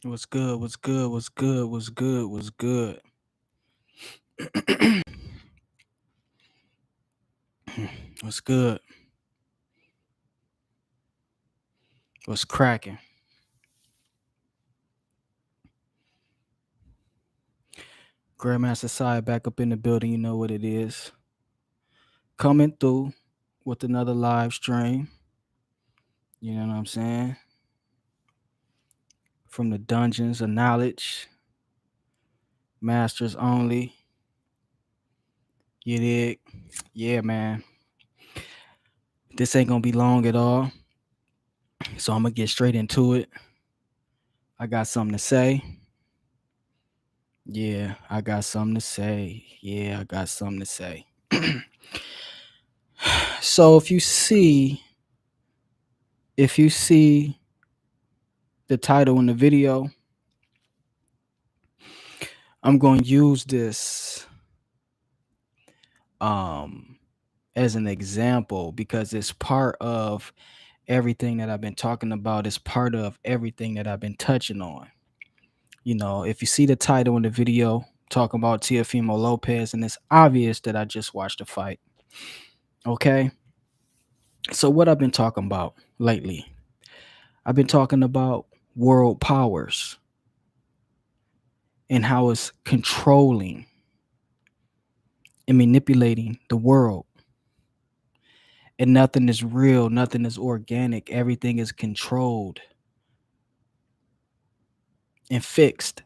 What's good? What's good? What's good? What's good? What's good? What's good? What's cracking? Grandmaster Side back up in the building. You know what it is. Coming through with another live stream. You know what I'm saying? From the dungeons of knowledge, masters only. You dig? Yeah, man. This ain't gonna be long at all. So I'm gonna get straight into it. I got something to say. Yeah, I got something to say. Yeah, I got something to say. So if you see the title in the video, I'm going to use this um as an example because it's part of everything that I've been talking about. It's part of everything that I've been touching on. If you see the title in the video talking about Teofimo Lopez, and it's obvious that I just watched the fight. Okay. So what I've been talking about lately, I've been talking about world powers and how it's controlling and manipulating the world. And nothing is real, nothing is organic, everything is controlled and fixed.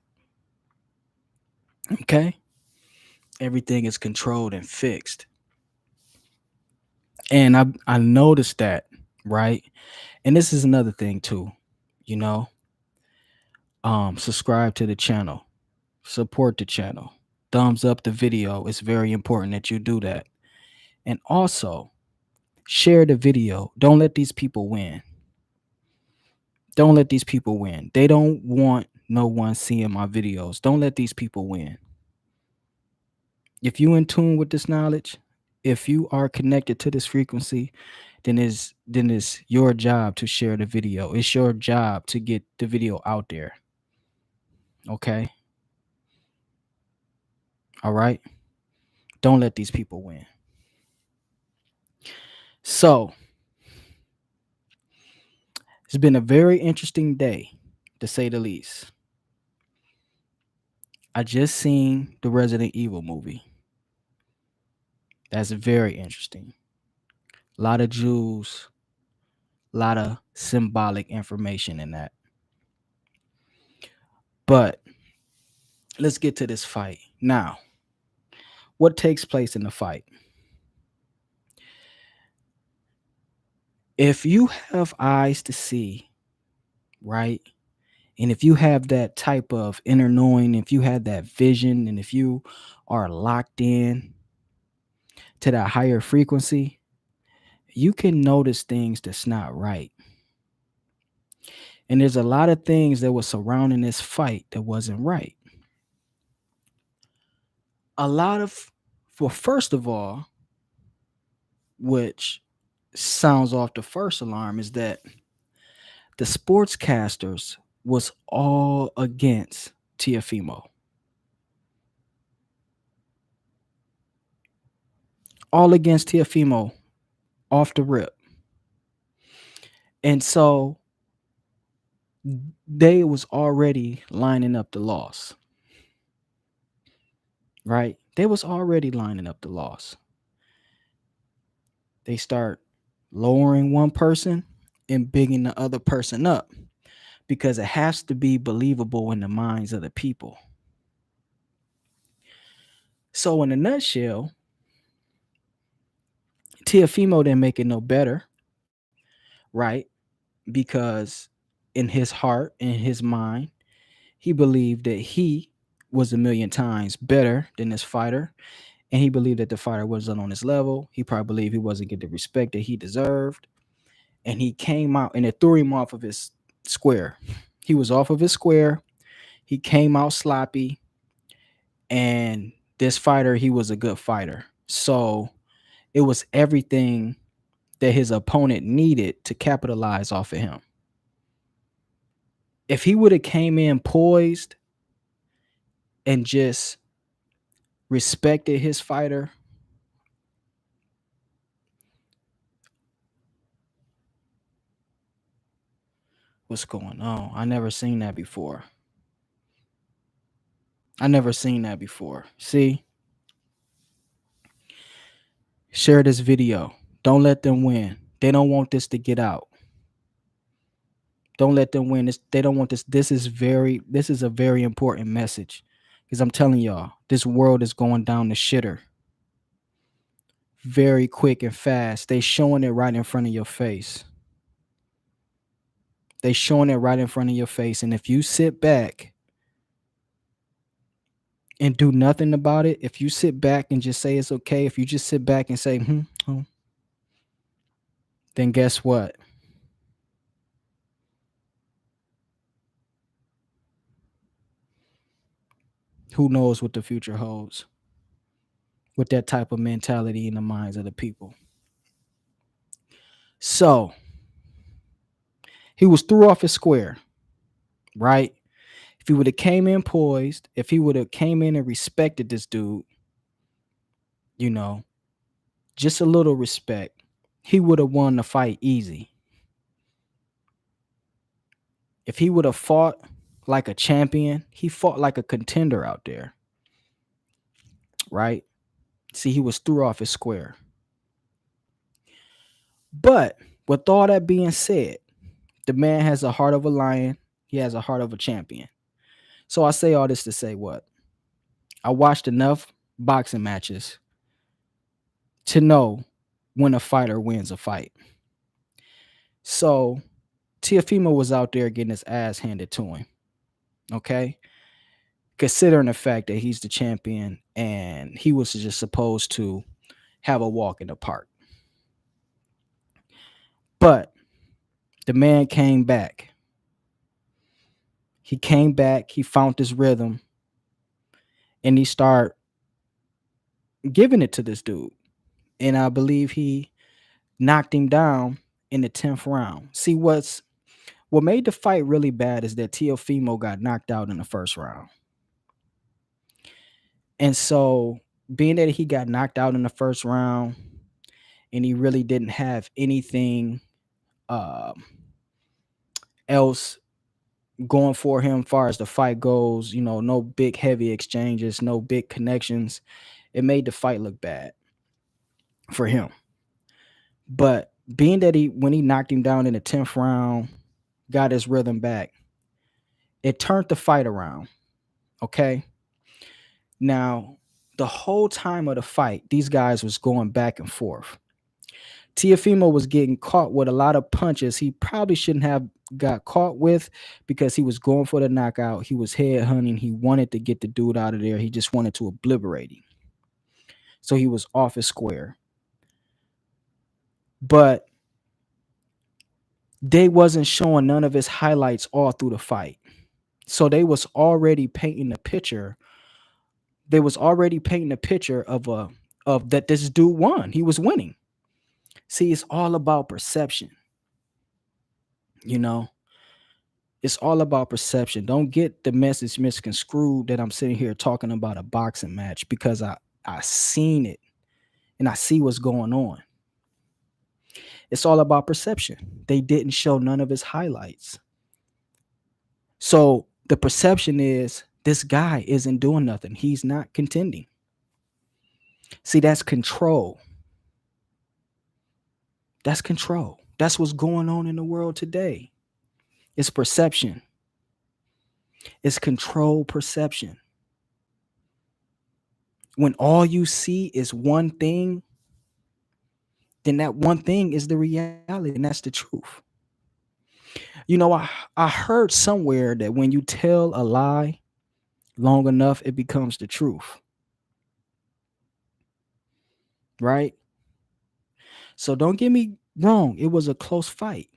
Okay? Everything is controlled and fixed. And I noticed that, right? And this is another thing too, you know. Subscribe to the channel, support the channel, thumbs up the video. It's very important that you do that. And also share the video. Don't let these people win. Don't let these people win. They don't want no one seeing my videos. Don't let these people win. If you in tune with this knowledge, if you are connected to this frequency, then it's your job to share the video. It's your job to get the video out there. Okay? All right? Don't let these people win. So, it's been a very interesting day, to say the least. I just seen the Resident Evil movie. That's very interesting. A lot of Jews, a lot of symbolic information in that. But let's get to this fight. Now, what takes place in the fight? If you have eyes to see, right? And if you have that type of inner knowing, if you have that vision, and if you are locked in to that higher frequency, you can notice things that's not right. And there's a lot of things that were surrounding this fight that wasn't right. A lot of, well, first of all, which sounds off the first alarm, is that the sportscasters was all against Teofimo. All against Teofimo off the rip. And so they was already lining up the loss. Right? They was already lining up the loss. They start lowering one person and bigging the other person up because it has to be believable in the minds of the people. So in a nutshell, Teofimo didn't make it no better, right? Because in his heart, in his mind, he believed that he was a million times better than this fighter. And he believed that the fighter wasn't on his level. He probably believed he wasn't getting the respect that he deserved. And he came out and it threw him off of his square. He was off of his square. He came out sloppy. And this fighter, he was a good fighter. So it was everything that his opponent needed to capitalize off of him. If he would have came in poised and just respected his fighter, what's going on? I never seen that before. I never seen that before. See, share this video. Don't let them win. They don't want this to get out. Don't let them win. They don't want this. This is a very important message. Because I'm telling y'all, this world is going down the shitter very quick and fast. They showing it right in front of your face. They showing it right in front of your face. And if you sit back and do nothing about it, if you sit back and just say it's okay, if you just sit back and say, oh, then guess what? Who knows what the future holds with that type of mentality in the minds of the people. So he was threw off his square, right? If he would have came in poised, if he would have came in and respected this dude, you know, just a little respect, he would have won the fight easy. If he would have fought like a champion, he fought like a contender out there, right? See, he was threw off his square. But with all that being said, the man has a heart of a lion. He has a heart of a champion. So I say all this to say what? I watched enough boxing matches to know when a fighter wins a fight. So Teofimo was out there getting his ass handed to him. Okay. Considering the fact that he's the champion and he was just supposed to have a walk in the park. But the man came back. He came back, he found his rhythm, and he started giving it to this dude. And I believe he knocked him down in the 10th round. See, what made the fight really bad is that Teofimo got knocked out in the first round. And so, being that he got knocked out in the first round and he really didn't have anything um, else going for him far as the fight goes, no big heavy exchanges, no big connections, it made the fight look bad for him. But being that when he knocked him down in the 10th round, got his rhythm back, it turned the fight around. Okay. Now, the whole time of the fight, these guys was going back and forth. Teofimo was getting caught with a lot of punches he probably shouldn't have got caught with because he was going for the knockout. He was head hunting. He wanted to get the dude out of there. He just wanted to obliterate him. So he was off his square. But they wasn't showing none of his highlights all through the fight. So they was already painting a picture. They was already painting a picture of that this dude won. He was winning. See, it's all about perception. It's all about perception. Don't get the message misconstrued that I'm sitting here talking about a boxing match because I seen it and I see what's going on. It's all about perception. They didn't show none of his highlights. So the perception is this guy isn't doing nothing. He's not contending. See, that's control. That's control. That's what's going on in the world today. It's perception. It's control perception. When all you see is one thing, then that one thing is the reality, and that's the truth. I heard somewhere that when you tell a lie long enough, it becomes the truth. Right? So don't get me wrong, it was a close fight.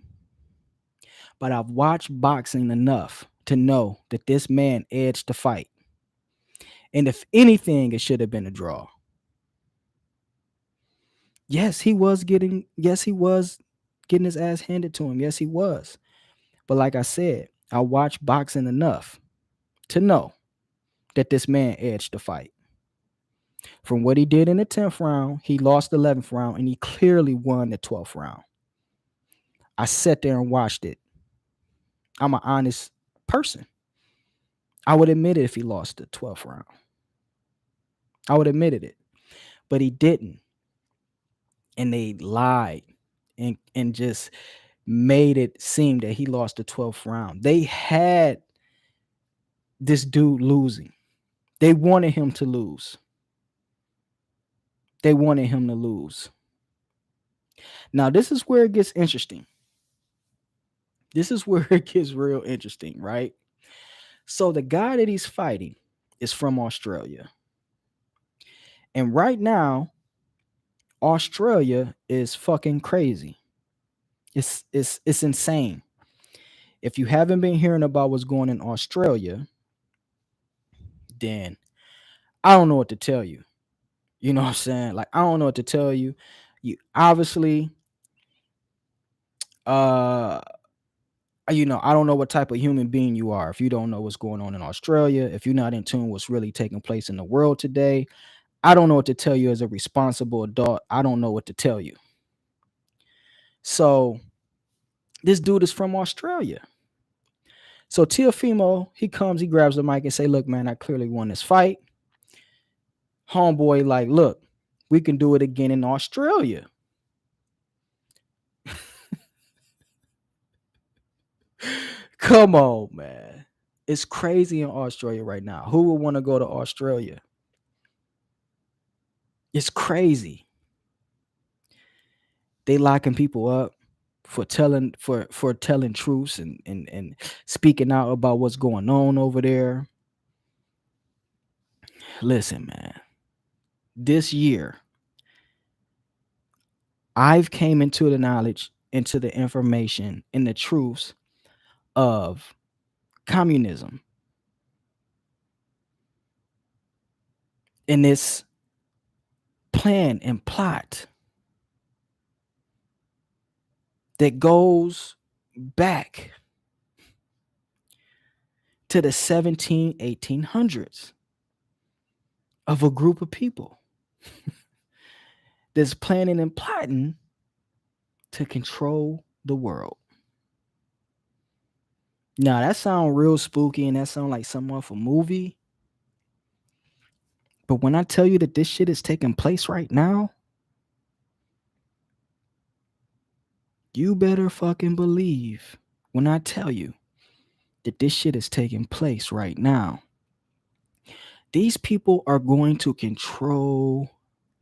But I've watched boxing enough to know that this man edged the fight. And if anything, it should have been a draw. Yes, he was getting his ass handed to him. Yes, he was. But like I said, I watched boxing enough to know that this man edged the fight. From what he did in the 10th round, he lost the 11th round and he clearly won the 12th round. I sat there and watched it. I'm an honest person. I would admit it if he lost the 12th round. I would admit it. But he didn't. And they lied and just made it seem that he lost the 12th round. They had this dude losing. They wanted him to lose. They wanted him to lose. Now, this is where it gets interesting. This is where it gets real interesting, right? So the guy that he's fighting is from Australia. And right now, Australia is fucking crazy. It's insane. If you haven't been hearing about what's going on in Australia, then I don't know what to tell you. You know what I'm saying? Like I don't know what to tell you. You obviously uh I don't know what type of human being you are if you don't know what's going on in Australia, if you're not in tune with what's really taking place in the world today. I don't know what to tell you as a responsible adult. I don't know what to tell you. So this dude is from Australia. So Teofimo, he comes, he grabs the mic and say, "Look, man, I clearly won this fight." Homeboy, like, "Look, we can do it again in Australia." Come on, man. It's crazy in Australia right now. Who would want to go to Australia? It's crazy. They locking people up for telling truths and speaking out about what's going on over there. Listen, man. This year, I've came into the knowledge, into the information, and the truths of communism and this plan and plot that goes back to the 1800s of a group of people that's planning and plotting to control the world. Now that sounds real spooky and that sounds like something off a movie. But when I tell you that this shit is taking place right now, you better fucking believe when I tell you that this shit is taking place right now. These people are going to control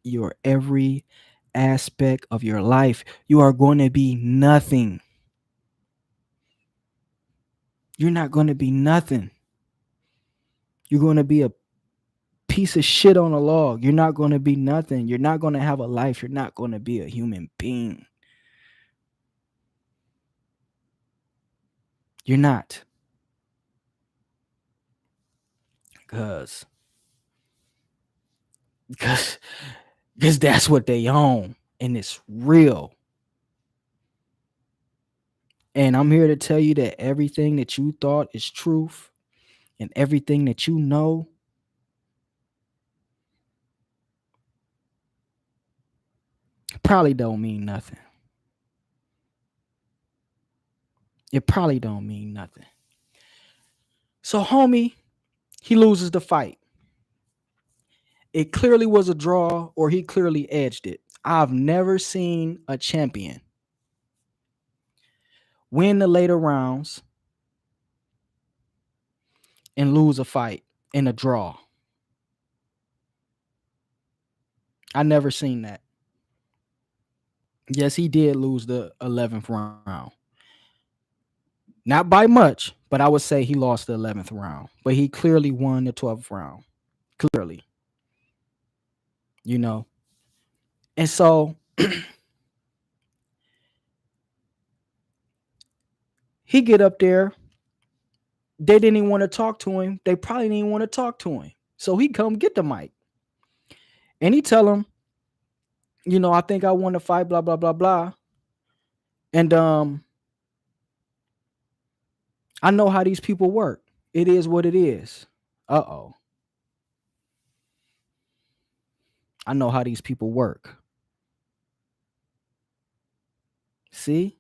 your every aspect of your life. You are going to be nothing. You're not going to be nothing. You're going to be a piece of shit on a log. You're not going to be nothing. You're not going to have a life. You're not going to be a human being. You're not. Because because that's what they own and it's real. And I'm here to tell you that everything that you thought is truth and everything that you know probably don't mean nothing. It probably don't mean nothing. So homie, he loses the fight. It clearly was a draw or he clearly edged it. I've never seen a champion win the later rounds and lose a fight in a draw. I never seen that. Yes, he did lose the 11th round. Not by much, but I would say he lost the 11th round. But he clearly won the 12th round. Clearly. You know. And so he get up there. They didn't even want to talk to him. They probably didn't even want to talk to him. So he come get the mic. And he tell him, I think I won the fight, blah, blah, blah, blah. And I know how these people work. It is what it is. Uh-oh. I know how these people work. See?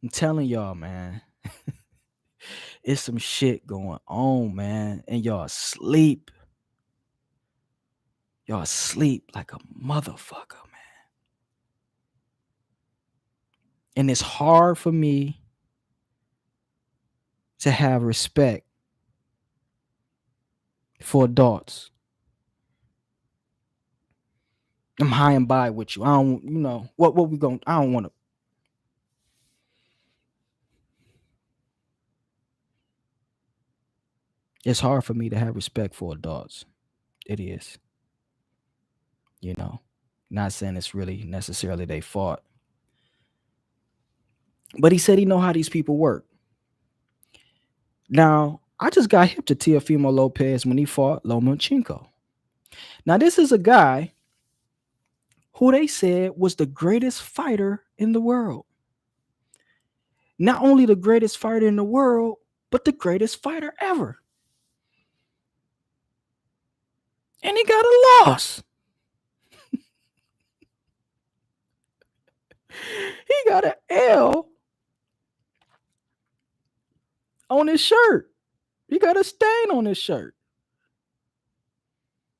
I'm telling y'all, man. It's some shit going on, man. And y'all sleep. Y'all sleep like a motherfucker, man. And it's hard for me to have respect for adults. I'm high and by with you. I don't, what we going I don't want to. It's hard for me to have respect for adults. It is, you know. Not saying it's really necessarily their fault. But he said he know how these people work. Now, I just got hip to Teofimo Lopez when he fought Lomachenko. Now, this is a guy who they said was the greatest fighter in the world. Not only the greatest fighter in the world, but the greatest fighter ever. And he got a loss. He got an L on his shirt. He got a stain on his shirt.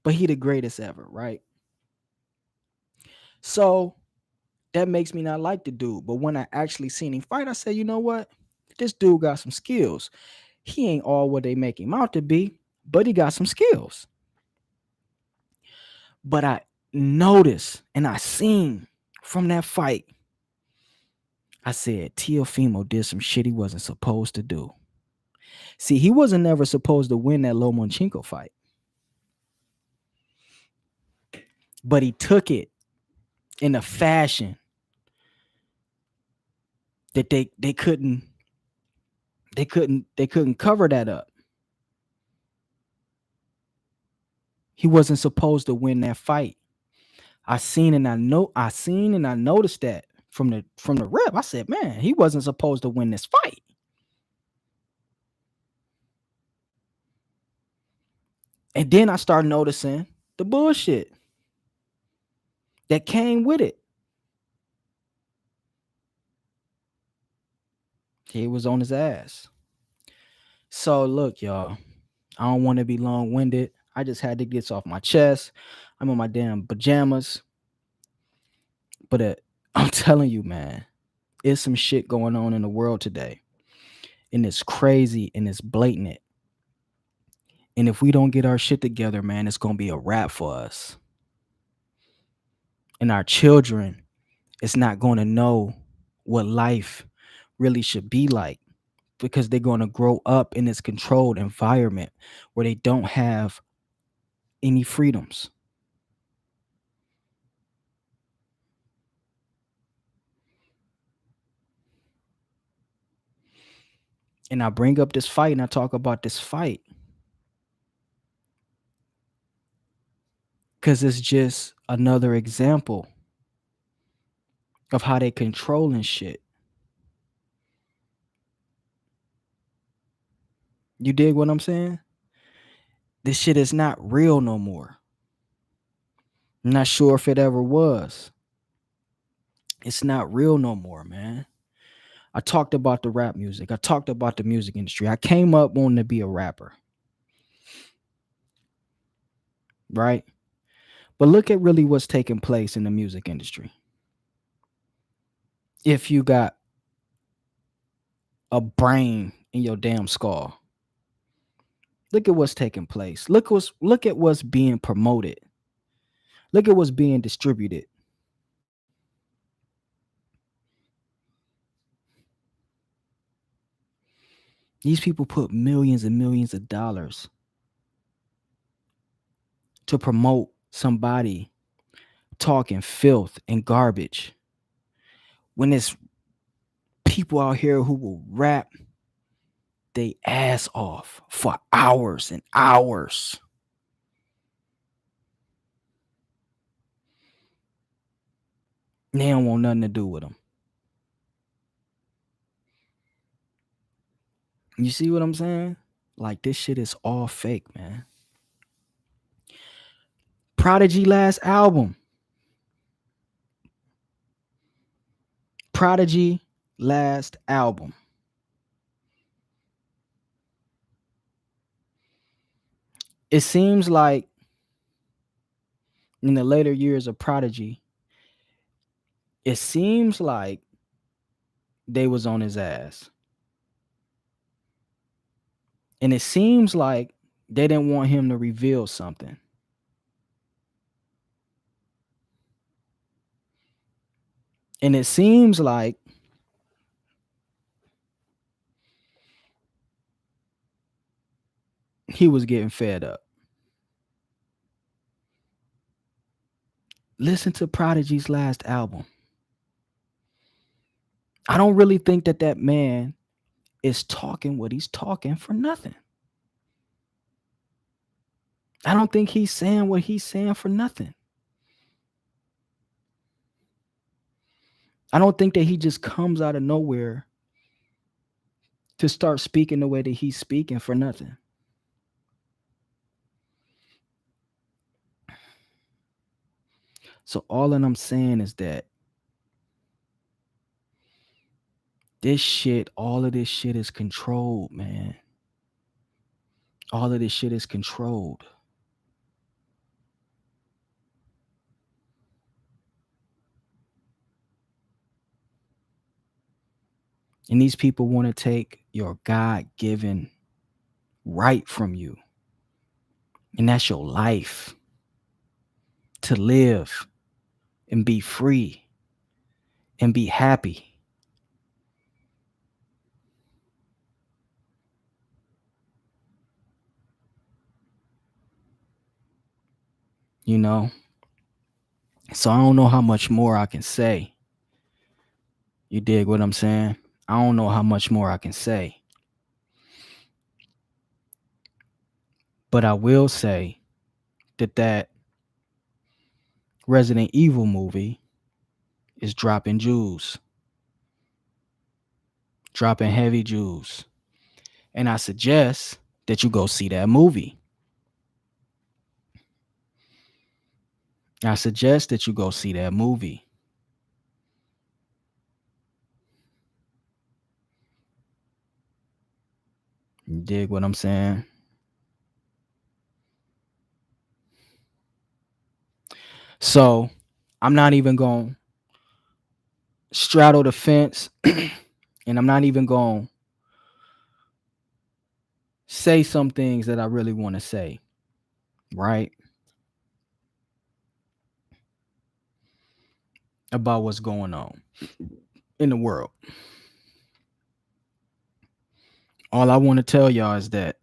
But he the greatest ever, right? So that makes me not like the dude. But when I actually seen him fight, I said, you know what? This dude got some skills. He ain't all what they make him out to be, but he got some skills. But I noticed and I seen from that fight, I said Teofimo did some shit he wasn't supposed to do. See, he wasn't never supposed to win that Lomachenko fight, but he took it in a fashion that they couldn't cover that up. He wasn't supposed to win that fight. I noticed that from the rep. I said, man, he wasn't supposed to win this fight. And then I started noticing the bullshit that came with it. He was on his ass. So look, y'all, I don't want to be long-winded. I just had to get this off my chest. I'm in my damn pajamas. But I'm telling you, man, it's some shit going on in the world today. And it's crazy and it's blatant. And if we don't get our shit together, man, it's gonna be a wrap for us. And our children is not gonna know what life really should be like, because they're gonna grow up in this controlled environment where they don't have any freedoms. And I bring up this fight and I talk about this fight because it's just another example of how they controlling shit. You dig what I'm saying? This shit is not real no more. I'm not sure if it ever was. It's not real no more, man. I talked about the rap music. I talked about the music industry. I came up wanting to be a rapper, right? But look at really what's taking place in the music industry. If you got a brain in your damn skull, look at what's taking place. Look at what's being promoted. Look at what's being distributed. These people put millions and millions of dollars to promote somebody talking filth and garbage, when there's people out here who will rap they ass off for hours and hours. And they don't want nothing to do with them. You see what I'm saying? Like this shit is all fake, man. Prodigy last album. Prodigy last album. It seems like in the later years of Prodigy, it seems like they was on his ass. And it seems like they didn't want him to reveal something. And it seems like he was getting fed up. Listen to Prodigy's last album. I don't really think that that man is talking what he's talking for nothing. I don't think he's saying what he's saying for nothing. I don't think that he just comes out of nowhere to start speaking the way that he's speaking for nothing. So all that I'm saying is that this shit, all of this shit is controlled, man. All of this shit is controlled. And these people want to take your God-given right from you. And that's your life to live and be free and be happy. You know? So I don't know how much more I can say. You dig what I'm saying? I don't know how much more I can say. But I will say that Resident Evil movie is dropping jewels. Dropping heavy jewels. And I suggest that you go see that movie. I suggest that you go see that movie. You dig what I'm saying? So I'm not even going to straddle the fence and I'm not even going to say some things that I really want to say, right? About what's going on in the world. All I want to tell y'all is that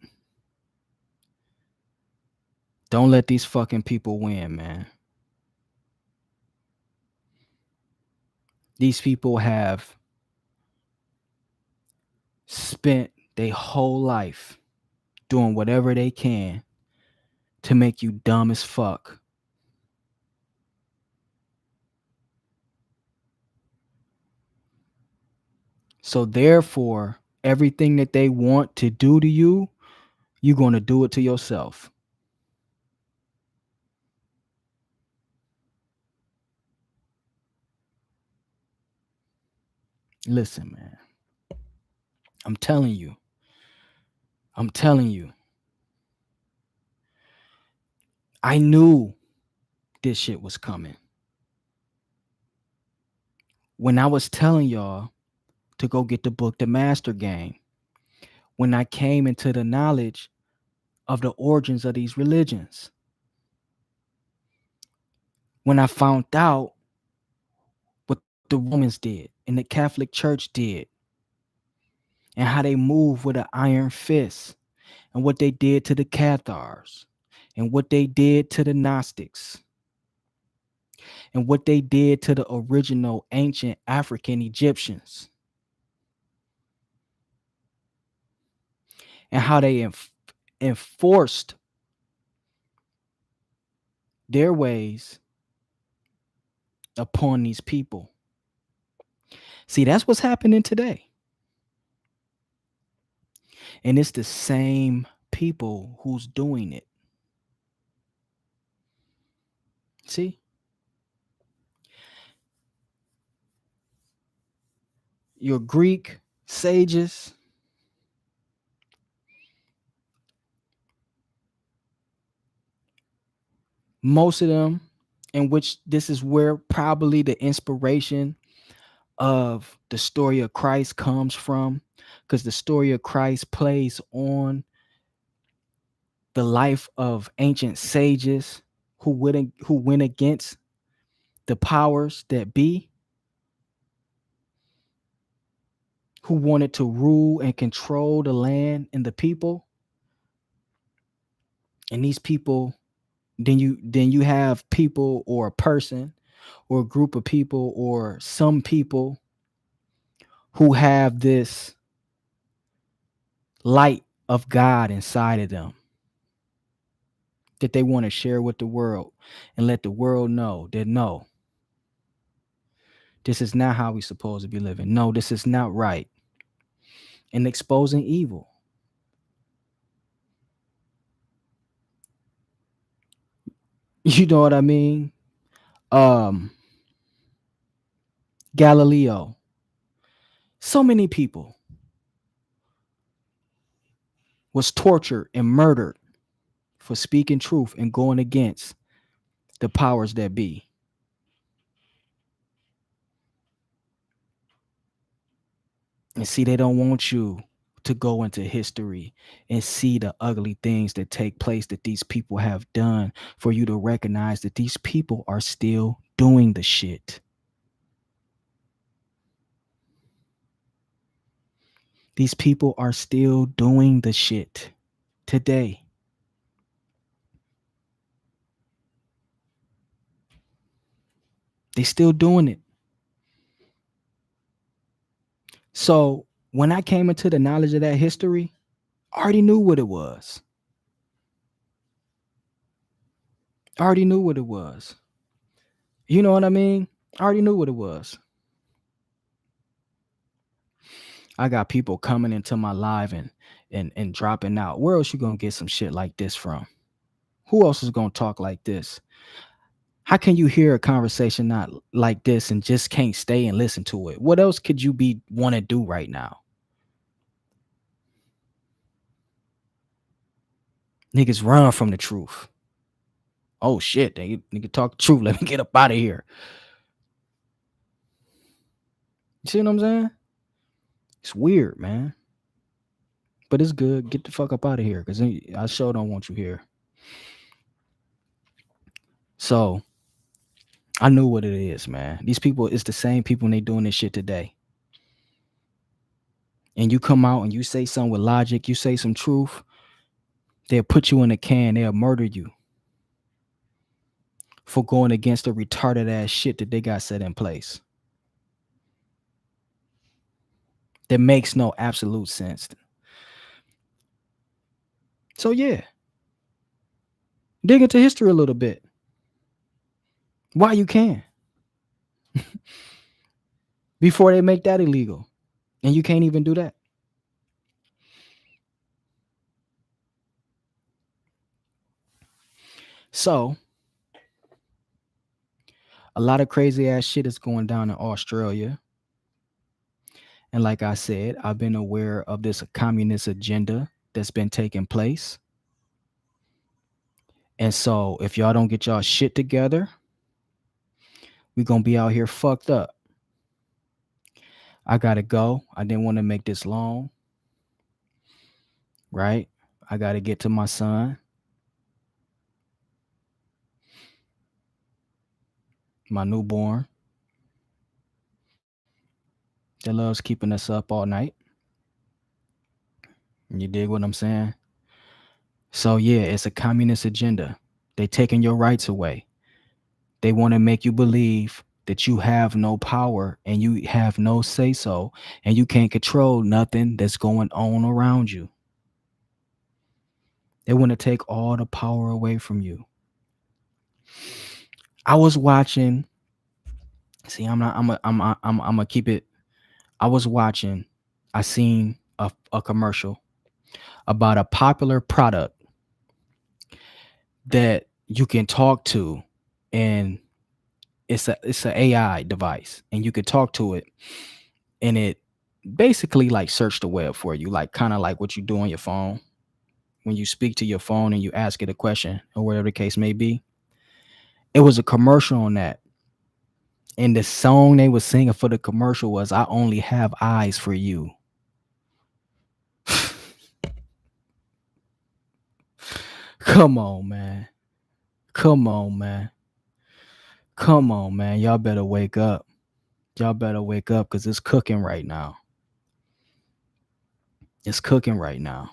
don't let these fucking people win, man. These people have spent their whole life doing whatever they can to make you dumb as fuck. So therefore, everything that they want to do to you, you're going to do it to yourself. Listen, man. I'm telling you. I'm telling you. I knew this shit was coming. When I was telling y'all to go get the book, The Master Game, when I came into the knowledge of the origins of these religions, when I found out what the Romans did and the Catholic Church did, and how they moved with an iron fist, and what they did to the Cathars, and what they did to the Gnostics, and what they did to the original ancient African Egyptians, and how they enforced their ways upon these people. See, that's what's happening today. And it's the same people who's doing it. See, your Greek sages, most of them, in which this is where probably the inspiration of the story of Christ comes from, because the story of Christ plays on the life of ancient sages who went against the powers that be, who wanted to rule and control the land and the people. And these people, then you have people or a person or a group of people or some people who have this light of God inside of them that they want to share with the world and let the world know that no, this is not how we're supposed to be living. No, this is not right. And exposing evil. You know what I mean? Um, Galileo. So many people was tortured and murdered for speaking truth and going against the powers that be. And see, they don't want you to go into history and see the ugly things that take place that these people have done for you to recognize that these people are still doing the shit. These people are still doing the shit today. They still doing it. So when I came into the knowledge of that history, I already knew what it was. I already knew what it was. You know what I mean? I already knew what it was. I got people coming into my live and dropping out. Where else you gonna get some shit like this from? Who else is gonna talk like this? How can you hear a conversation not like this and just can't stay and listen to it? What else could you be want to do right now? Niggas run from the truth. Oh shit, they nigga talk the truth. Let me get up out of here. You see what I'm saying? It's weird, man. But it's good. Get the fuck up out of here, because I sure don't want you here. So I knew what it is, man. These people, it's the same people and they doing this shit today. And you come out and you say something with logic, you say some truth, they'll put you in a can, they'll murder you for going against the retarded ass shit that they got set in place. That makes no absolute sense. So yeah, dig into history a little bit. Why you can. Before they make that illegal. And you can't even do that. So a lot of crazy ass shit is going down in Australia. And like I said, I've been aware of this communist agenda that's been taking place. And so if y'all don't get y'all shit together, we're going to be out here fucked up. I got to go. I didn't want to make this long. Right? I got to get to my son, my newborn, that loves keeping us up all night. You dig what I'm saying? So yeah, it's a communist agenda. They taking your rights away. They want to make you believe that you have no power and you have no say so and you can't control nothing that's going on around you. They want to take all the power away from you. I was watching. See, I'm not. I'm gonna keep it. I was watching. I seen a commercial, about a popular product that you can talk to, and it's a AI device, and you could talk to it, and it basically like search the web for you, like kind of like what you do on your phone when you speak to your phone and you ask it a question or whatever the case may be. It was a commercial on that, and the song they was singing for the commercial was "I Only Have Eyes for You." Come on, man. Come on, man. Come on, man. Y'all better wake up. Y'all better wake up because it's cooking right now. It's cooking right now.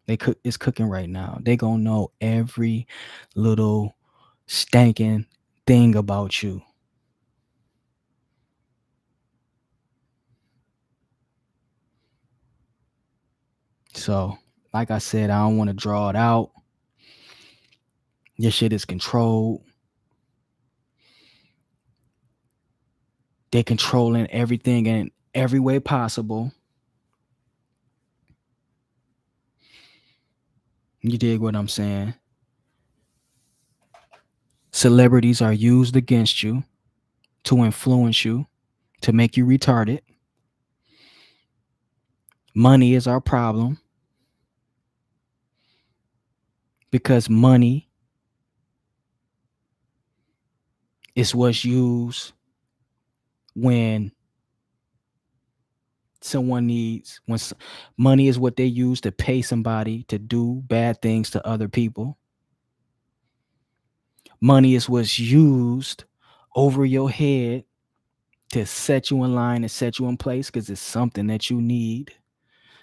It's cooking right now. They gonna know every little stankin' thing about you. So, like I said, I don't want to draw it out. Your shit is controlled. They're controlling everything in every way possible. You dig what I'm saying? Celebrities are used against you to influence you, to make you retarded. Money is our problem because money is what's used when someone needs money is what they use to pay somebody to do bad things to other people. Money is what's used over your head to set you in line and set you in place because it's something that you need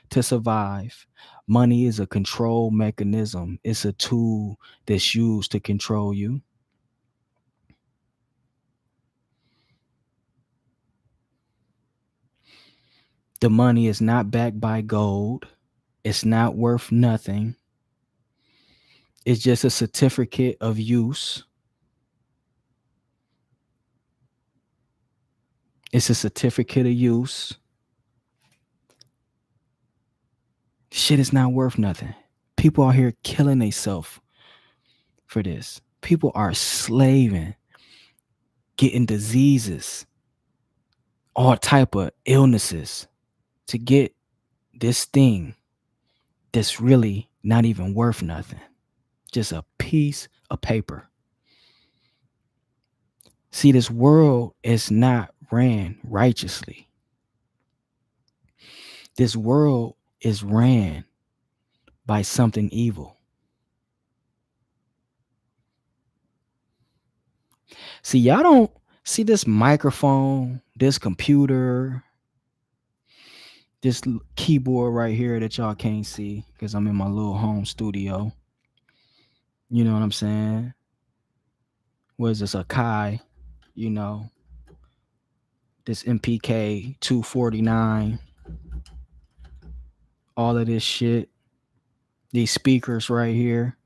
to survive. Money is a control mechanism. It's a tool that's used to control you. The money is not backed by gold. It's not worth nothing. It's just a certificate of use. It's a certificate of use. Shit is not worth nothing. People are here killing themselves for this. People are slaving, getting diseases, all type of illnesses to get this thing that's really not even worth nothing. Just a piece of paper. See, this world is not ran righteously. This world is ran by something evil. See, y'all don't see this microphone, this computer, this keyboard right here that y'all can't see because I'm in my little home studio. You know what I'm saying? What is this? A Kai, you know, this MPK 249, all of this shit, these speakers right here.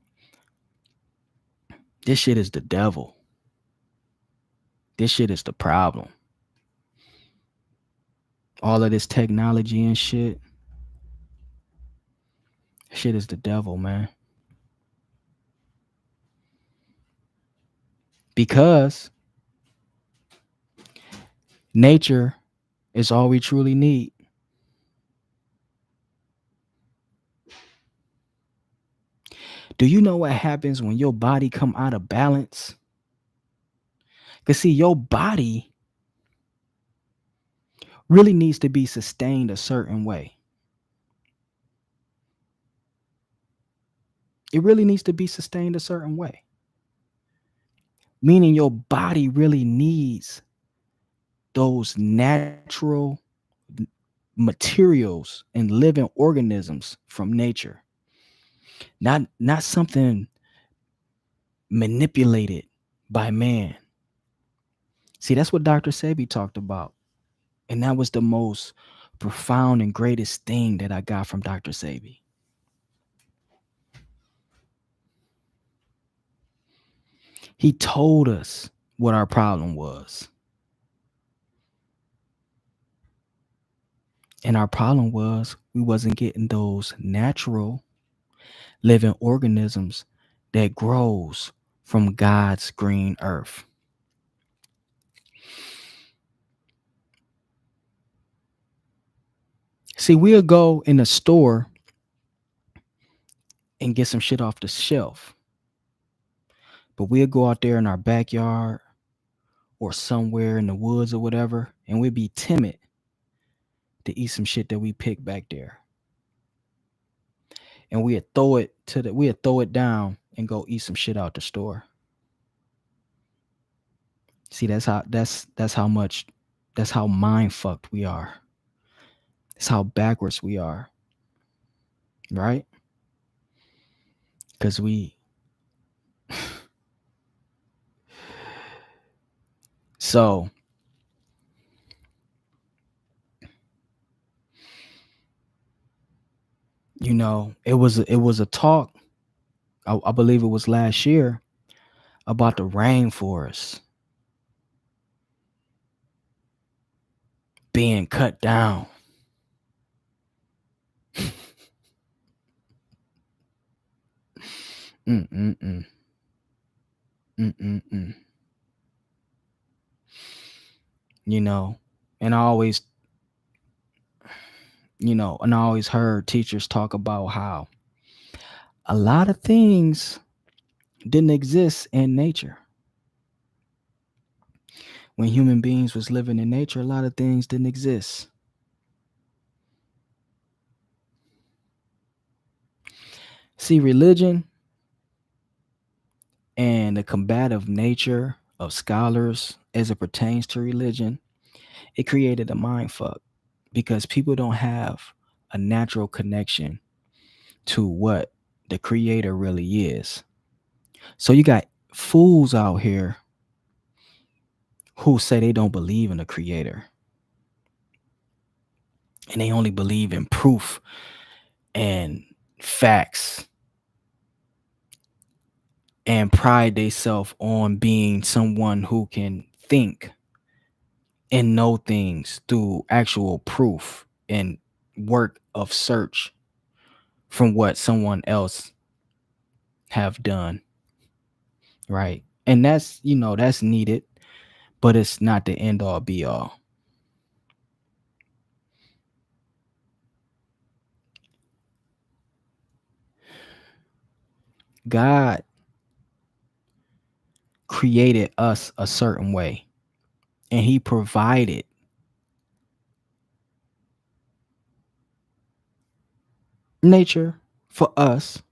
This shit is the devil. This shit is the problem. All of this technology and shit is the devil, man. Because nature is all we truly need. Do you know what happens when your body come out of balance? Because see, your body really needs to be sustained a certain way. It really needs to be sustained a certain way. Meaning your body really needs those natural materials and living organisms from nature. Not something manipulated by man. See, that's what Dr. Sebi talked about. And that was the most profound and greatest thing that I got from Dr. Sebi. He told us what our problem was. And our problem was we wasn't getting those natural living organisms that grows from God's green earth. See, we'll go in the store and get some shit off the shelf, but we'll go out there in our backyard or somewhere in the woods or whatever, and we'll be timid to eat some shit that we picked back there. And we'll throw it down and go eat some shit out the store. See, that's how mind fucked we are. That's how backwards we are, right? Because so it was a talk. I believe it was last year about the rainforest being cut down. Mm-mm-mm. Mm-mm-mm. You know, and I always heard teachers talk about how a lot of things didn't exist in nature. When human beings was living in nature, a lot of things didn't exist. See, religion and the combative nature of scholars as it pertains to religion, it created a mind fuck because people don't have a natural connection to what the creator really is. So you got fools out here who say they don't believe in the creator and they only believe in proof and facts and pride themselves on being someone who can think and know things through actual proof and work of search from what someone else have done, right? And that's needed, but it's not the end all be all. God created us a certain way and he provided nature for us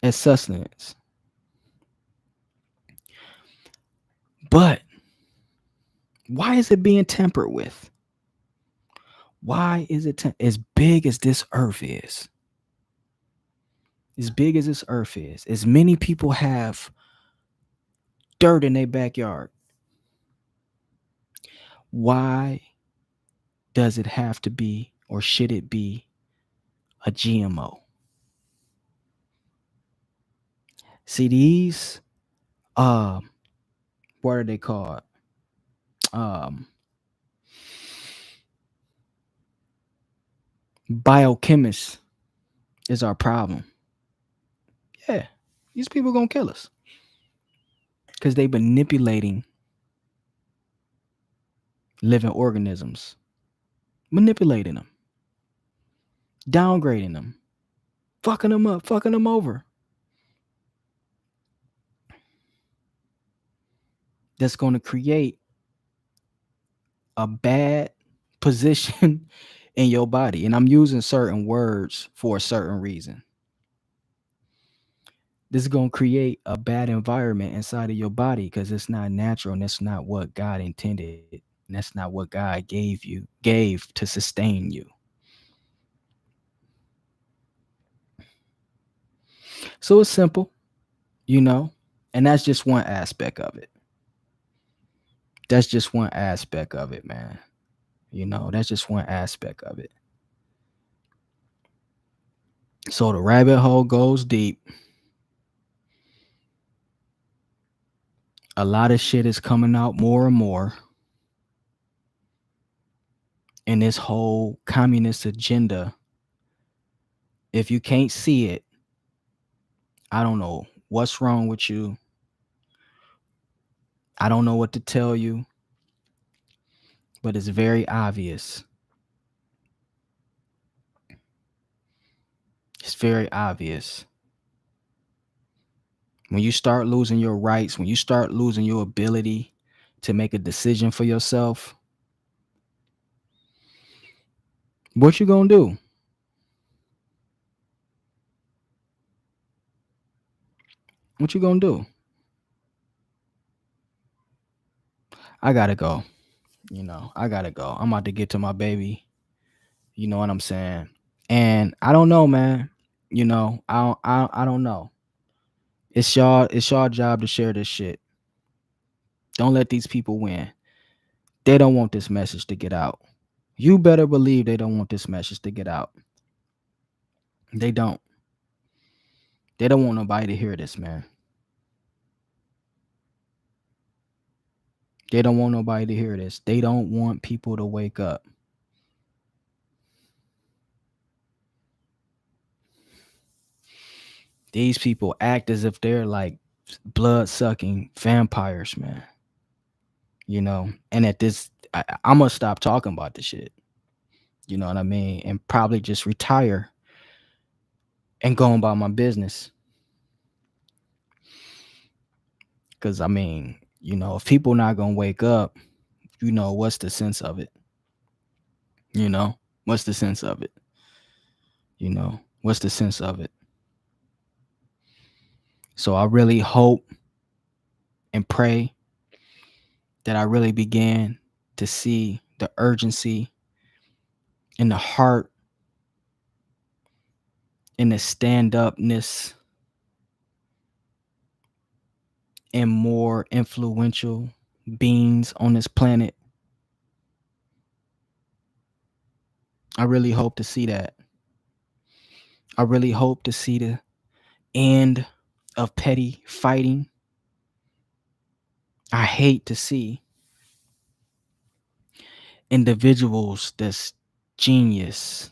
as sustenance. But why is it being tampered with? Why is it as big as this earth is? As big as this earth is, as many people have dirt in their backyard, why does it have to be or should it be a GMO? See these what are they called? Um Biochemists is our problem. Yeah. These people gonna kill us. Because they manipulating living organisms. Manipulating them. Downgrading them. Fucking them up, fucking them over. That's gonna create a bad position in your body. And I'm using certain words for a certain reason. This is going to create a bad environment inside of your body because it's not natural and that's not what God intended. And that's not what God gave to sustain you. So it's simple, you know, and that's just one aspect of it. That's just one aspect of it, man. That's just one aspect of it. So the rabbit hole goes deep. A lot of shit is coming out more and more. And this whole communist agenda, if you can't see it, I don't know what's wrong with you. I don't know what to tell you, but it's very obvious. It's very obvious. When you start losing your rights, when you start losing your ability to make a decision for yourself, what you gonna do? What you gonna do? I gotta go. I gotta go. I'm about to get to my baby. You know what I'm saying? And I don't know, man. I don't know. It's y'all job to share this shit. Don't let these people win. They don't want this message to get out. You better believe they don't want this message to get out. They don't. They don't want nobody to hear this, man. They don't want nobody to hear this. They don't want people to wake up. These people act as if they're like blood sucking vampires, man. And at this, I'm gonna stop talking about this shit. You know what I mean? And probably just retire and go about my business. Cause I mean, if people not gonna wake up, what's the sense of it? What's the sense of it? What's the sense of it? So I really hope and pray that I really began to see the urgency in the heart and the stand upness and more influential beings on this planet. I really hope to see that. I really hope to see the end of petty fighting. I hate to see individuals that's genius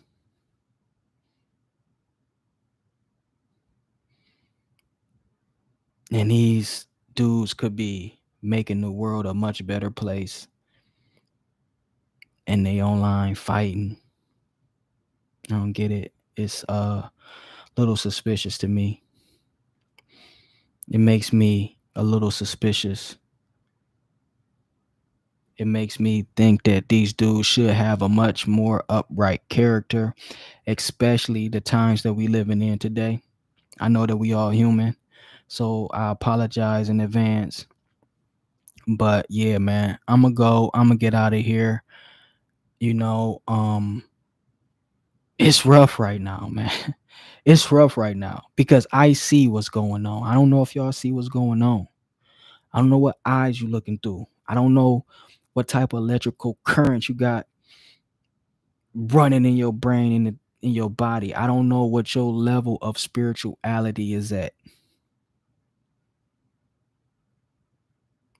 and these dudes could be making the world a much better place and they online fighting. I don't get it. It's a little suspicious to me. It makes me a little suspicious. It makes me think that these dudes should have a much more upright character, especially the times that we living in today. I know that we all human, so I apologize in advance. But yeah, man, I'm gonna go. I'm gonna get out of here. You know, it's rough right now, man. It's rough right now because I see what's going on. I don't know if y'all see what's going on. I don't know what eyes you looking through. I don't know what type of electrical current you got running in your brain in your body. I don't know what your level of spirituality is at.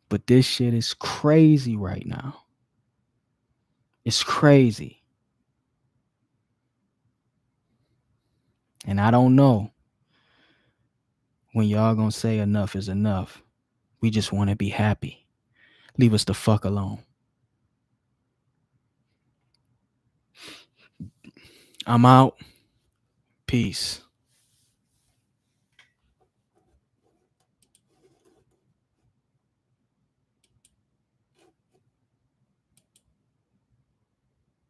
But this shit is crazy right now. It's crazy. And I don't know when y'all gonna say enough is enough. We just want to be happy. Leave us the fuck alone. I'm out. Peace.